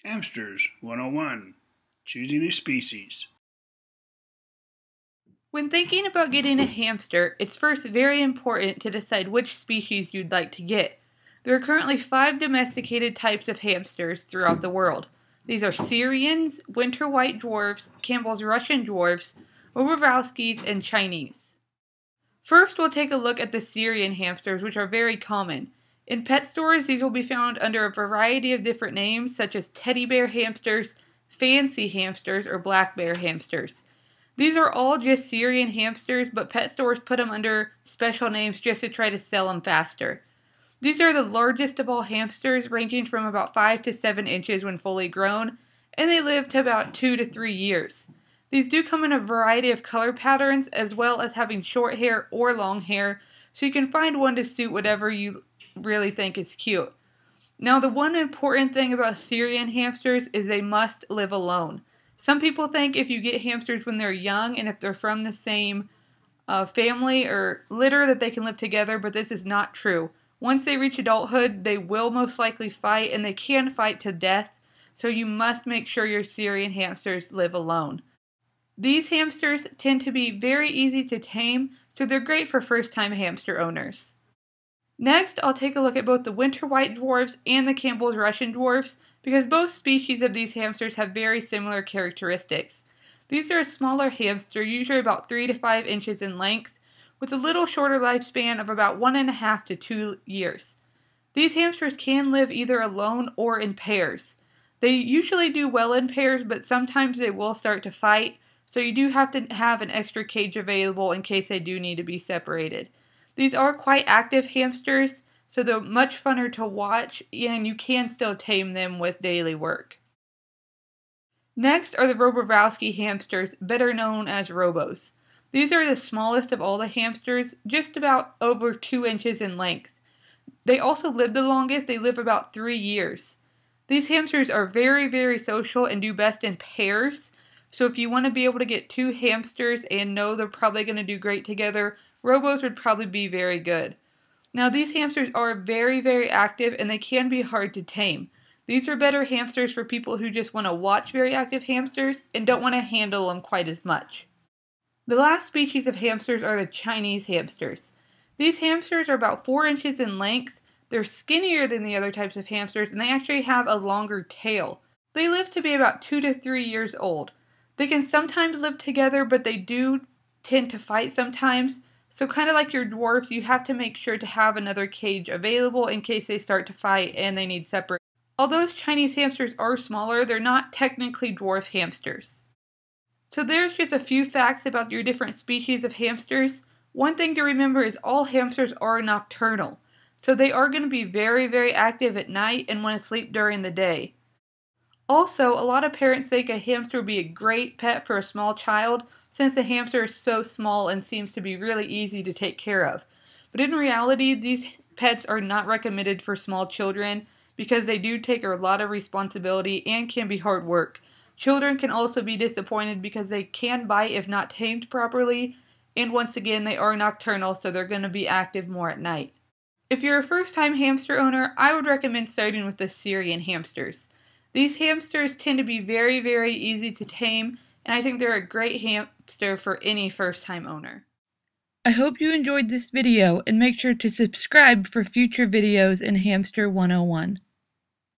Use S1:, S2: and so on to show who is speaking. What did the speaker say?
S1: Hamsters 101. Choosing a species.
S2: When thinking about getting a hamster, it's first very important to decide which species you'd like to get. There are currently 5 domesticated types of hamsters throughout the world. These are Syrians, winter white dwarfs, Campbell's Russian dwarfs, ROBOROVSKIS, and Chinese. First, we'll take a look at the Syrian hamsters, which are very common. In pet stores, these will be found under a variety of different names, such as teddy bear hamsters, fancy hamsters, or black bear hamsters. These are all just Syrian hamsters, but pet stores put them under special names just to try to sell them faster. These are the largest of all hamsters, ranging from about 5 to 7 inches when fully grown, and they live to about 2 to 3 years. These do come in a variety of color patterns, as well as having short hair or long hair, so you can find one to suit whatever you really think is cute. Now, the one important thing about Syrian hamsters is they must live alone. Some people think if you get hamsters when they're young and if they're from the same family or litter that they can live together, but this is not true. Once they reach adulthood, they will most likely fight, and they can fight to death, so you must make sure your Syrian hamsters live alone. These hamsters tend to be very easy to tame, so they're great for first-time hamster owners. Next, I'll take a look at both the winter white dwarfs and the Campbell's Russian dwarfs, because both species of these hamsters have very similar characteristics. These are a smaller hamster, usually about 3 to 5 inches in length, with a little shorter lifespan of about 1.5 to 2 years. These hamsters can live either alone or in pairs. They usually do well in pairs, but sometimes they will start to fight, so you do have to have an extra cage available in case they do need to be separated. These are quite active hamsters, so they're much funner to watch, and you can still tame them with daily work. Next are the ROBOROVSKI hamsters, better known as Robos. These are the smallest of all the hamsters, just about over 2 inches in length. They also live the longest. They live about 3 years. These hamsters are very, very social and do best in pairs, so if you want to be able to get 2 hamsters and know they're probably going to do great together, Robos would probably be very good. Now, these hamsters are very, very active, and they can be hard to tame. These are better hamsters for people who just want to watch very active hamsters and don't want to handle them quite as much. The last species of hamsters are the Chinese hamsters. These hamsters are about 4 inches in length. They're skinnier than the other types of hamsters, and they actually have a longer tail. They live to be about 2 to 3 years old. They can sometimes live together, but they do tend to fight sometimes. So kind of like your dwarfs, you have to make sure to have another cage available in case they start to fight and they need separate. Although Chinese hamsters are smaller, they're not technically dwarf hamsters. So there's just a few facts about your different species of hamsters. One thing to remember is all hamsters are nocturnal. So they are going to be very, very active at night and want to sleep during the day. Also, a lot of parents think a hamster would be a great pet for a small child, since the hamster is so small and seems to be really easy to take care of. But in reality, these pets are not recommended for small children because they do take a lot of responsibility and can be hard work. Children can also be disappointed because they can bite if not tamed properly, and once again, they are nocturnal, so they're going to be active more at night. If you're a first-time hamster owner, I would recommend starting with the Syrian hamsters. These hamsters tend to be very, very easy to tame, and I think they're a great hamster for any first-time owner. I hope you enjoyed this video, and make sure to subscribe for future videos in Hamster 101.